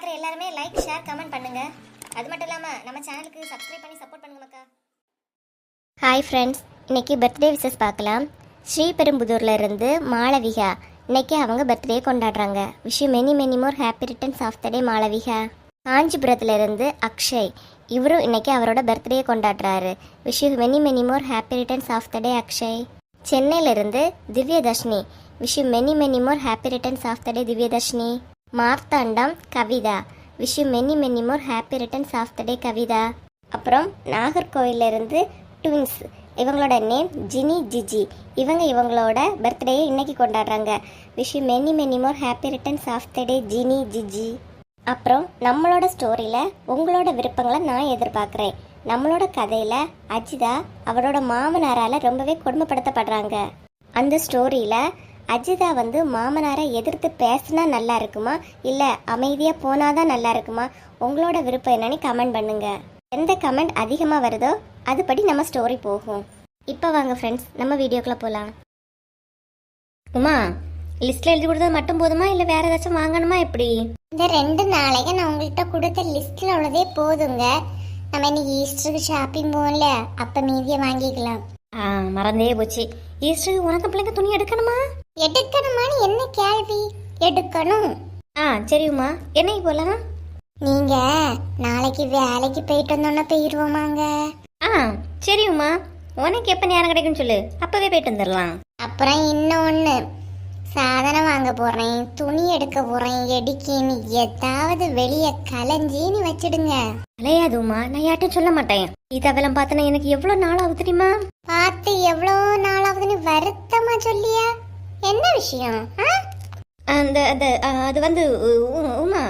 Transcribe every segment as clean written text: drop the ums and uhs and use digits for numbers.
பார்க்குற எல்லாருமே like share comment பண்ணுங்க. அது மட்டும் இல்லாமல் நம்ம சேனலுக்கு சப்ஸ்கிரைப் பண்ணி சப்போர்ட் பண்ணுங்க மக்கா. ஹாய் ஃப்ரெண்ட்ஸ், இன்னைக்கு பர்த்டே விஷஸ் பார்க்கலாம். ஸ்ரீபெரும்புதூர்ல இருந்து மாளவிகா இன்னைக்கு அவங்க பர்த்டே கொண்டாடுறாங்க. Wish you many many more happy returns of the day Malavika. காஞ்சிபுரத்துல இருந்து அக்ஷய் இவரும் இன்னைக்கு அவரோட பர்த்டே கொண்டாடுறாரு. Wish you many many more happy returns of the day Akshay. சென்னையிலிருந்து Divyadharshini wish you many many more happy returns of the day Divyadharshini. Marthandam Kavitha wish you many many more happy returns of the day Kavitha. அப்புறம் நாகர்கோவிலிருந்து twins இவங்களோட name Jini Jiji இவங்களோட பர்த்டேயை இன்னைக்கு கொண்டாடுறாங்க. Wish you many many more happy returns of the day Jini Jiji. அப்புறம் நம்மளோட ஸ்டோரியில் உங்களோட விருப்பங்களை நான் எதிர்பார்க்குறேன். நம்மளோட கதையில் அஜிதா அவரோட மாமனாரால் ரொம்பவே கொடுமைப்படுத்தப்படுறாங்க. அந்த ஸ்டோரியில் அஜிதா மாமனாரை எதிர்த்து பேசினா நல்லா இருக்குமா இல்லை அமைதியாக போனாதான் நல்லா இருக்குமா? உங்களோட விருப்பம் என்னன்னு கமெண்ட் பண்ணுங்க. எந்த கமெண்ட் அதிகமாக வருதோ அதுபடி நம்ம ஸ்டோரி போகும். இப்போ வாங்க ஃப்ரெண்ட்ஸ், நம்ம வீடியோக்குள்ளே போகலாம். உமா, லிஸ்ட்டில் எழுதி கொடுத்தது மட்டும் போதுமா இல்லை வேறு ஏதாச்சும் வாங்கணுமா? எப்படி? இந்த 2 நாளைக்கு நான் உங்கள்கிட்ட கொடுத்த லிஸ்ட்டில் உள்ளதே போதுங்க. நம்ம இன்னைக்கு ஈஸ்டருக்கு ஷாப்பிங் போகல, அப்போ மீதியை வாங்கிக்கலாம். மறந்தே போச்சு. ஈஸ்டருக்கு உனக்கு பிள்ளைங்க துணி எடுக்கணுமா? எடுக்கணுமான்னு என்ன கேள்வி? எடுக்கணும். சரி உமா, என்னைக்கு போகலாம்? நீங்க நாளைக்கு வேலைக்கு போயிட்டு வந்தோன்னா போயிடுவோமாங்க. சரி உமா, உனக்கு எப்போ நேரம் கிடைக்குன்னு சொல்லு, அப்பவே போயிட்டு வந்துடலாம். அப்புறம் இன்னொன்று, சாதனம் வாங்க போறேன், துணி எடுக்க போறேன், எடுக்கின்னு ஏதாவது வெளியே கலைஞ்சின்னு வச்சிடுங்க. கலையாது உமா, நான் யார்ட்டும் சொல்ல மாட்டேன். இதெல்லாம் பார்த்தனா எனக்கு எவ்வளோ நாள் ஆகுது தெரியுமா? பார்த்து எவ்வளோ நாளாவதுன்னு வருத்தமா சொல்லியா? என்ன விஷயம்? அது உமா,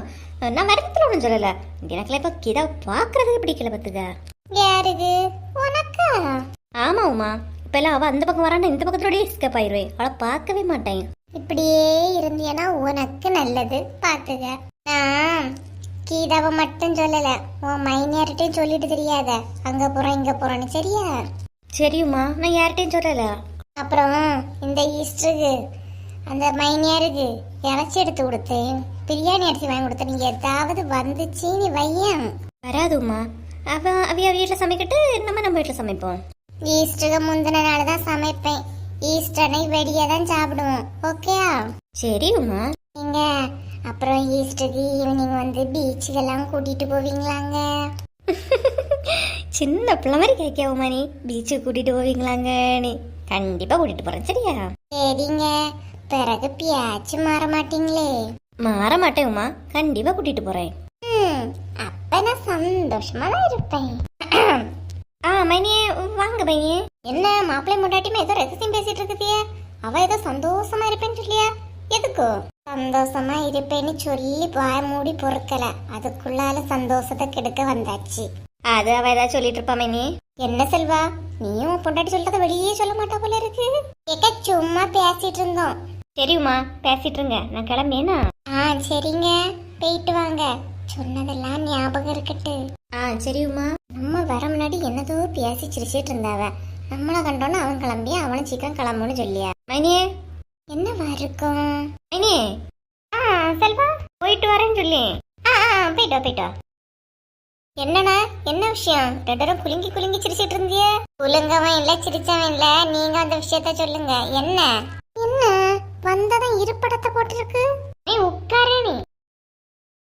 நான் வருத்தத்தில் ஒன்றும் சொல்லலை. எனக்குலாம் இப்போ கிதா பார்க்கறதுக்கு பிடிக்கல பார்த்துக்க. யாருக்கு? உனக்கா? ஆமா உமா, இப்போ எல்லாம் அவள் அந்த பக்கம் வராண்டா இந்த பக்கத்தோடய எஸ்கேப் ஆயிடுவேன். அவளை பார்க்கவே மாட்டேன். இப்படியே இருந்தியனா உனக்கு நல்லது. பார்த்துக்க. நான் கீதாவை மட்டும் சொல்லல, உன் மைனியார்கிட்டையும் சொல்லிட்டு தெரியாத அங்க போறேன் இங்க போறேன்னு. சரியா? சரியுமா, நான் யார்கிட்டையும் சொல்லல. அப்புறம் இந்த ஈஸ்டருக்கு அந்த மைனியாருக்கு இறைச்சி எடுத்து கொடுத்தேன், பிரியாணி அரிசி வாங்கி கொடுத்தேன். நீங்க ஏதாவது வந்துச்சுன்னு வையன். வராதுமா, அவிய வீட்டில் சமைக்கிட்டு நம்ம வீட்டில் சமைப்போம். ஈஸ்டருக்கு முந்தின நாள் தான் சமைப்பேன். ஈஸ்டர் அன்னைக்கு வெடியா தான் சாப்பிடுவோம். ஓகேயா? சரி உமா. நீங்க அப்புறம் ஈஸ்டருக்கு ஈவினிங் பீச்சுக்கெல்லாம் கூட்டிட்டு போவீங்களாங்க? சின்ன பிள்ளை மாதிரி கேட்கவுமா, நீ பீச்சுக்கு கூட்டிட்டு போவீங்களாங்க? நீ கண்டிப்பா கூட்டிட்டு போறேன். சரியா? சரிங்க. பிறகு பியாச்சு மாற மாட்டீங்களே? மாற மாட்டேன் உமா, கண்டிப்பா கூட்டிட்டு போறேன். அப்ப நான் சந்தோஷமா தான் இருப்பேன். மைனியே வாங்க மைனியே. என்ன மாப்பிள்ளை முன்னாட்டியுமே ஏதோ ரகசியம் பேசிட்டு இருக்குதியே? அவ ஏதோ சந்தோஷமா இருப்பேன்னு சொல்லியா? எதுக்கு சந்தோஷமா இருப்பேன்னு சொல்லி வாய மூடி பொறுக்கல, அதுக்குள்ளால சந்தோஷத்தை கெடுக்க வந்தாச்சு. அது அவ ஏதாவது சொல்லிட்டு இருப்பா மைனி. என்ன செல்வா, நீயும் பொண்டாட்டி சொல்றத வெளியே சொல்ல மாட்டா போல இருக்கு. ஏக்க சும்மா பேசிட்டு இருந்தோம். சரிம்மா, பேசிட்டு இருங்க, நான் கிளம்பேனா? சரிங்க, போயிட்டு வாங்க. சொன்னதெல்லாம் ஞாபகம் இருக்கட்டு. சரிம்மா. நம்ம வர முன்னாடி என்னதோ பேசி சிரிச்சிட்டு இருந்தாவ. நம்மள கண்டோன்னு அவன் கிளம்பி அவனை சீக்கிரம் கிளம்புன்னு சொல்லியா? மைனியே என்னவா இருக்கும்? மைனியே. செல்வா போயிட்டு வரேன்னு சொல்லி. போயிட்டா. என்னடா, என்ன விஷயம்? 2 பேரும் குலுங்கி குலுங்கி சிரிச்சிட்டு இருந்தியே? குலுங்கவன் இல்ல சிரிச்சவன் இல்ல, நீங்க அந்த விஷயத்த சொல்லுங்க. என்ன வந்ததும் இருப்படத்தை போட்டிருக்கு. நீ உட்காரே. நீ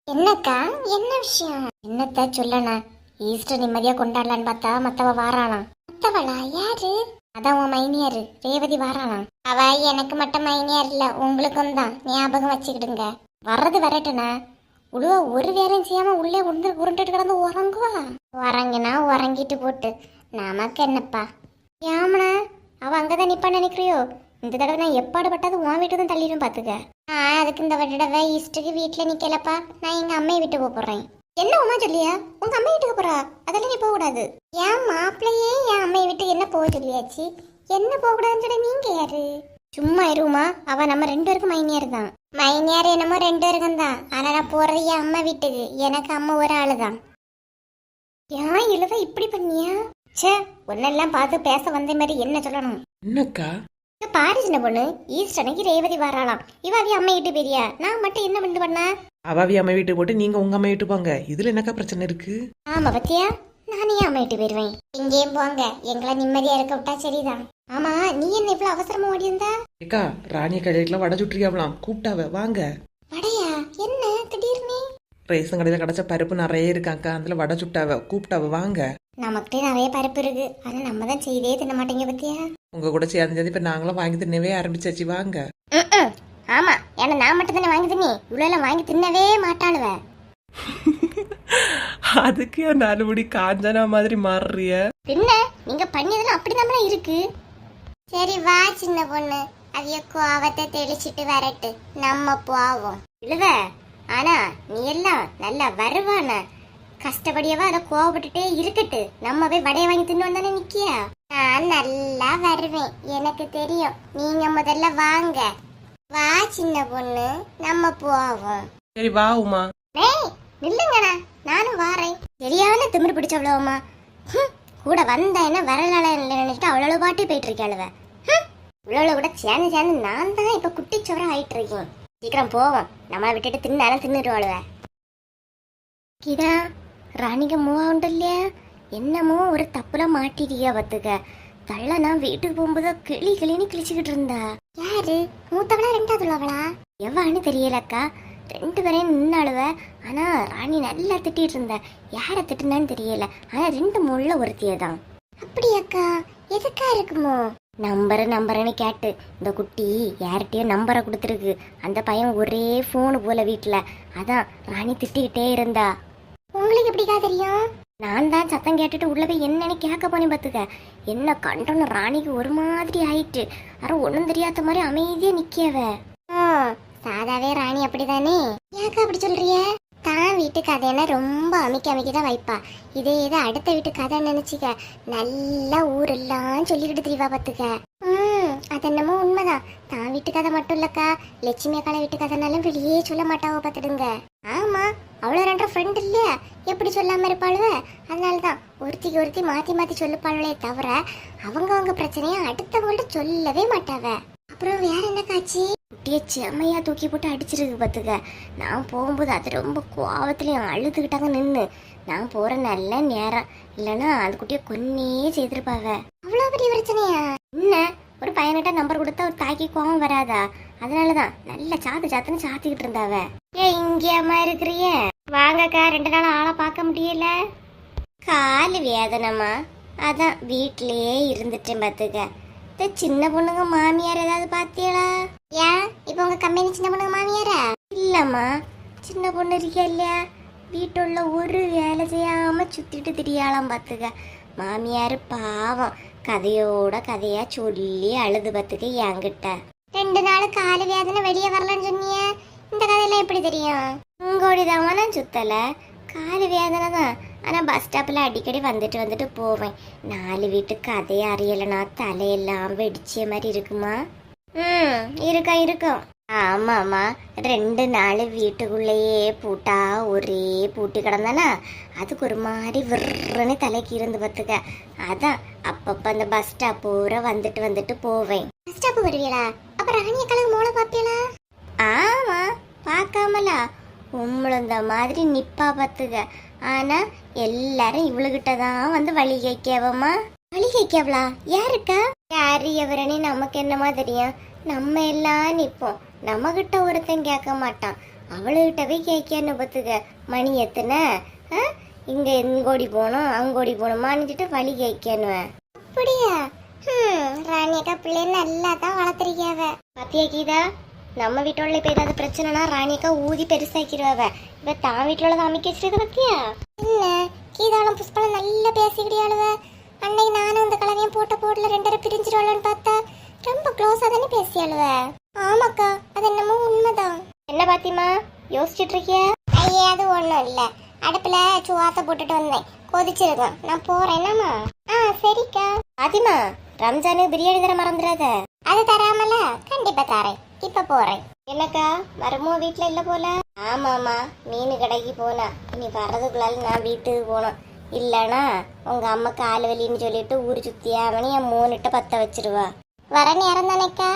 என்னக்கா, என்ன விஷயம்? என்னத்த சொல்லனா? ஈஸ்டர் நிம்மதியா கொண்டாடலான்னு பார்த்தா மத்தவ வாராளாம். மத்தவளா? யாரு? அதான் உன் மைனியாரு ரேவதி வாராளாம். அவ எனக்கு மட்டும் மைனியார் இல்ல, உங்களுக்கும் தான். ஞாபகம் வச்சுக்கிடுங்க. வர்றது வரட்டுனா உழுவ ஒரு வேலையும் செய்யாம உள்ளே உருண்டுட்டு கிடந்து உறங்குவா. உறங்கினா உறங்கிட்டு போட்டு, நமக்கு என்னப்பா? ஏமனா அவ அங்கதான் நிப்பா நினைக்கிறியோ? இந்த தடவை நான் எப்பாடுபட்டாது உன் வீட்டு தான் தள்ளிடும் பாத்துக்க. அதுக்கு இந்த தடவை ஈஸ்டருக்கு வீட்டுல நிக்கலப்பா, நான் எங்க அம்மையை விட்டு போறேன். என்ன உமா சொல்லியா? உங்க அம்மா வீட்டுக்கு போறா? அதெல்லாம் நீ போக கூடாது. என் மாப்பிள்ளையே என் அம்மையை விட்டு என்ன போக சொல்லியாச்சு? என்ன போக கூடாதுன்னு சொல்லி நீங்க யாரு? சும்மா இருமா, அவ நம்ம 2 பேருக்கும் மைனியார் தான். மைனியார் என்னமோ 2 பேருக்கும் தான். ஆனா நான் போறது என் அம்மா வீட்டுக்கு. எனக்கு அம்மா ஒரு ஆளுதான். ஏன் இழுவ இப்படி பண்ணியா? சே, ஒன்னெல்லாம் பார்த்து பேச வந்த மாதிரி என்ன சொல்லணும்? என்னக்கா? பாரு சின்ன பொண்ணு, ஈஸ்டர் அன்னைக்கு ரேவதி வராளாம். இவ அம்மா கிட்ட பெரியா, நான் மட்டும் என்ன பண்ண? அவாவி அம்மா வீட்டுக்கு போட்டு நீங்க உங்க அம்மா வீட்டுக்கு போங்க. இதுல என்னக்கா பிரச்சனை இருக்கு? ஆமா பத்தியா, நானே அம்மா வீட்டு போயிருவேன். எங்கேயும் போங்க, எங்களை நிம்மதியா இருக்க விட்டா சரிதான். ஆமா, நீ என்ன இவ்வளவு அவசரமா ஓடி இருந்தா? ஏக்கா ராணிய கடையில வடை சுட்டுறியாவலாம், கூப்பிட்டாவ வாங்க. வடையா? என்ன திடீர்னு? ரேஷன் கடையில கிடைச்ச பருப்பு நிறைய இருக்காக்கா, அதுல வடை சுட்டாவ, கூப்பிட்டாவ வாங்க. நமக்கிட்டே நிறைய பருப்பு இருக்கு, ஆனா நம்ம தான் செய்தே தின்ன மாட்டேங்க பத்தியா. உங்க கூட சேர்ந்து இப்ப நாங்களும் வாங்கி தின்னவே ஆரம்பிச்சாச்சு வாங்க. ஆமா, ஏன்னா நான் மட்டும் தானே வாங்கி தின்னி, இவ்வளவு வாங்கி தின்னவே மாட்டாளுவ. அதுக்கு என் நாலுபடி காஞ்சனா மாதிரி மாறுறிய. என்ன நீங்க பண்ணியதெல்லாம் அப்படிதான் இருக்கு. சரி வா சின்ன பொண்ணு, அதைய கோவத்தை தெளிச்சிட்டு வரட்டு, நம்ம போவோம். இல்லவ, ஆனா நீ எல்லாம் நல்லா வருவான, கஷ்டப்படியவா அதை கோவப்பட்டுட்டே இருக்கட்டு, நம்ம போய் வடைய வாங்கி தின்னு தானே நிக்கியா. நான் நல்லா வருவேன், எனக்கு தெரியும். நீங்க முதல்ல வாங்க. வா சின்ன பொண்ணு, நம்ம போவோம். சரி வா உமா. நில்லுங்கண்ணா, நானும் வாரேன். சரியான திமிரு பிடிச்சவளவுமா, கூட வந்த என்ன வரலால நினைச்சிட்டு அவ்வளவு பாட்டு போயிட்டு இருக்காளுவ. இவ்வளவு கூட சேர்ந்து சேர்ந்து நான் தான் இப்ப குட்டிச்சோரம் ஆயிட்டு இருக்கேன். சீக்கிரம் போவோம், நம்மளை விட்டுட்டு தின்னாலும் தின்னுருவாளுவ. கீதா, ராணிக்கு மூவ் ஆகுண்டு இல்லையா? என்னமோ ஒரு தப்புல மாட்டிட்டியா பத்துக்க. தள்ள நான் வீட்டுக்கு போகும்போது கிளி கிளின்னு கிழிச்சுக்கிட்டு இருந்தா. யாரு மூத்தவளா ரெண்டாவது உள்ளவளா? எவ்வான்னு தெரியலக்கா, ரெண்டு பேரையும் நின்னாளுவ. ஆனா ராணி நல்லா திட்டிட்டு இருந்த, யார திட்டுனான்னு தெரியல. ஆனா ரெண்டு முள்ள ஒருத்தியதான். அப்படியாக்கா? எதுக்கா இருக்குமோ? நம்பருன்னு கேட்டு இந்த குட்டி யார்கிட்டயோ நம்பரை கொடுத்துருக்கு. அந்த பையன் ஒரே போனு போல வீட்டுல, அதான் ராணி திட்டிக்கிட்டே இருந்தா. உங்களுக்கு எப்படிக்கா தெரியும்? நான் தான் சத்தம் கேட்டுட்டு உள்ள போய் என்னன்னு கேட்க போனேன் பாத்துக்க. என்ன கண்டோன்னு ராணிக்கு ஒரு மாதிரி ஆயிட்டு, யாரும் ஒண்ணும் தெரியாத மாதிரி அமைதியா நிக்கவ. சாதாவே ராணி அப்படிதானே? ஏக்கா அப்படி சொல்றிய? தான் வீட்டு கதைன்னா ரொம்ப அமைக்கிதான் வைப்பா. இதே இதை அடுத்த வீட்டு கதை நினைச்சுக்க, நல்லா ஊரெல்லாம் சொல்லிக்கிட்டு தெரியவா பாத்துக்க. அது என்னமோ உண்மைதான். தான் வீட்டு கதை மட்டும் இல்லக்கா, லட்சுமி அக்கால வீட்டு கதைனாலும் வெளியே சொல்ல மாட்டாவோ பாத்துடுங்க. ஆமா, அவ்வளவு ரெண்டு ஃப்ரெண்ட் இல்லையா, எப்படி சொல்லாம இருப்பாளுவ. அதனாலதான் ஒருத்திக்கு ஒருத்தி மாத்தி மாத்தி சொல்லுப்பாளே தவிர அவங்க பிரச்சனைய அடுத்தவங்கள்ட்ட சொல்லவே மாட்டாவ. அப்புறம் வேற என்ன காட்சி? குட்டிய செம்மையா தூக்கி போட்டு அடிச்சிருக்கு பாத்துக்க. நான் போகும்போது அது ரொம்ப கோவத்திலையும் அழுதுகிட்டாங்க நின்று. நான் போற நல்ல நேரம், இல்லைன்னா அந்த குட்டிய கொன்னே செய்திருப்பாவ. அவ்வளவு பெரிய பிரச்சனையா? என்ன ஒரு பையன்கிட்ட நம்பர் கொடுத்தா ஒரு தாக்கி கோவம் வராதா? அதனாலதான் நல்ல சாத்துன்னு சாத்திக்கிட்டு இருந்தாவ. இங்கேயம்மா இருக்கிறிய? வாங்கக்கா, 2 நாள் ஆளை பார்க்க முடியல. காலு வேதனமா, அதான் வீட்லயே இருந்துட்டேன் பாத்துக்க. சின்ன பொண்ணுங்க மாமியார் ஏதாவது பாத்தியலா? ஏன் இப்ப உங்க கம்பெனி சின்ன பொண்ணுங்க மாமியாரா? இல்லம்மா, சின்ன பொண்ணு இருக்கியா இல்லையா, வீட்டுள்ள ஒரு வேலை செய்யாம சுத்திட்டு திரியாலாம் பாத்துக்க. மாமியாரு பாவம் கதையோட கதையா சொல்லி அழுது பாத்துக்க என்கிட்ட. 2 நாள் கால வேதனை வெளியே வரலன்னு சொன்னிய, இந்த கதையெல்லாம் எப்படி தெரியும்? உங்கோடிதாமா நான் சுத்தல, காலு வேதனை தான். ஆனா பஸ் ஸ்டாப்ல அடிக்கடி வந்துட்டு போவேன். 4 வீட்டு கதையை அறியலனா தலையெல்லாம் வெடிச்ச மாதிரி இருக்குமா? இருக்கும். ஆமாம்மா, 2 நாள் வீட்டுக்குள்ளேயே பூட்டா ஒரே பூட்டி கிடந்தானா, அதுக்கு ஒரு மாதிரி விர்றன்னு தலைக்கு இருந்து பார்த்துக்க. அதான் அப்பப்ப அந்த பஸ் ஸ்டாப் பூரா வந்துட்டு போவேன். பஸ் ஸ்டாப் வருவீங்களா? அப்ப ராணிய கலகு மோளை பாப்பீங்களா? ஆமா, பார்க்காமலா உம்முழுந்த மாதிரி நிப்பா பார்த்துக்க. ஆனா எல்லாரும் இவளுகிட்ட தான் வந்து வழி கேட்கவமா. வழி கேட்கவளா? யாருக்கா? யாரு எவரனே நமக்கு என்னமா தெரியும்? நம்ம எல்லாம் நிப்போம், நம்ம கிட்ட ஒருத்தன் கேட்க மாட்டான், அவளுகிட்ட போய் கேட்கணும் பத்துக்க. மணி எத்தனை, இங்க எங்கோடி போனோம் அங்கோடி போனோமான்னுட்டு வழி கேட்கணும். அப்படியா? ராணியக்கா பிள்ளை நல்லா தான் வளர்த்துருக்கியாவ. பாத்தியா கீதா, நம்ம வீட்டோட இப்ப ஏதாவது பிரச்சனைனா ராணியக்கா ஊதி பெருசாக்கிடுவாவ. இப்ப தான் வீட்டுல அமைக்க வச்சிருக்க பத்தியா? இல்ல கீதாலும் புஷ்பலம் நல்லா பேசிக்கிடியாளுவ. அன்னைக்கு நானும் இந்த கலவையும் போடல 2 பிரிஞ்சிருவாளன்னு பார்த்தா ரொம்ப க்ளோஸா தானே பேசியாளுவ. ஆமாக்கா, அது என்னமோ உண்மைதான். என்ன பாத்திமா யோசிச்சுட்டு இருக்கிய? ஐயா அது ஒண்ணும் இல்ல, அடுப்புல சுவாச போட்டுட்டு வந்தேன், கொதிச்சிருக்கேன், நான் போறேன்மா. சரிக்கா. பாத்திமா, ரம்ஜானுக்கு பிரியாணி தர மறந்துடாத. அது தராமல கண்டிப்பா தரேன், இப்ப போறேன். என்னக்கா மருமோ வீட்டுல இல்ல போல? ஆமாமா, மீன் கடைக்கு போனா, இனி வர்றதுக்குள்ளால நான் வீட்டுக்கு போனோம். இல்லனா உங்க அம்மா கால் வலின்னு சொல்லிட்டு ஊரு சுத்தியாமனி என் 3 பத்த வச்சிருவா. வர நேரம் தானேக்கா?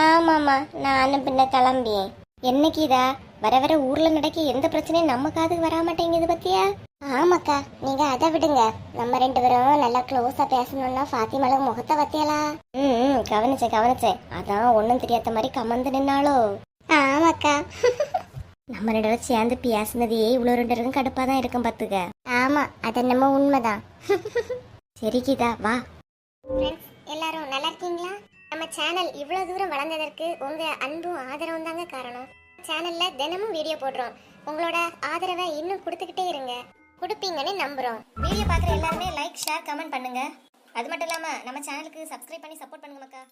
ஆமாமா, நானும் பின்ன கிளம்பியேன். என்ன கீதா, வர வர ஊர்ல நடக்க எந்த பிரச்சனையும் நம்ம காதுக்கு வர மாட்டேங்குது பத்தியா? ஆமாக்கா, நீங்க அதை விடுங்க. நம்ம 2 பேரும் நல்லா க்ளோஸா பேசணும்னா ஃபாத்திமால முகத்தை பத்தியலா? ம் கவனிச்சேன். அதான் ஒன்றும் தெரியாத மாதிரி கமந்து நின்னாலோ. ஆமாக்கா. நம்ம 2 பேரும் சேர்ந்து பேசுனதே இவ்வளோ 2 பேருக்கும் கடுப்பாக தான் இருக்கும் பார்த்துக்க. ஆமா, அது நம்ம உண்மைதான். சரி கீதா வா. ஃப்ரெண்ட்ஸ், எல்லாரும் நல்லா இருக்கீங்களா? நம்ம சேனல் இவ்வளவு தூரம் வளர்ந்ததற்கு உங்க அன்பும் ஆதரவும் தாங்க காரணம். சேனல்ல தினமும் வீடியோ போடுறோம். உங்களோட ஆதரவை இன்னும் கொடுத்துக்கிட்டே இருங்க. கொடுப்பீங்கன்னு நம்புறோம். வீடியோ பார்க்குற எல்லாருமே லைக் ஷேர் கமெண்ட் பண்ணுங்க. அது மட்டும் இல்லாமல் நம்ம சேனலுக்கு சப்ஸ்கிரைப் பண்ணி சப்போர்ட் பண்ணுங்க மக்கா.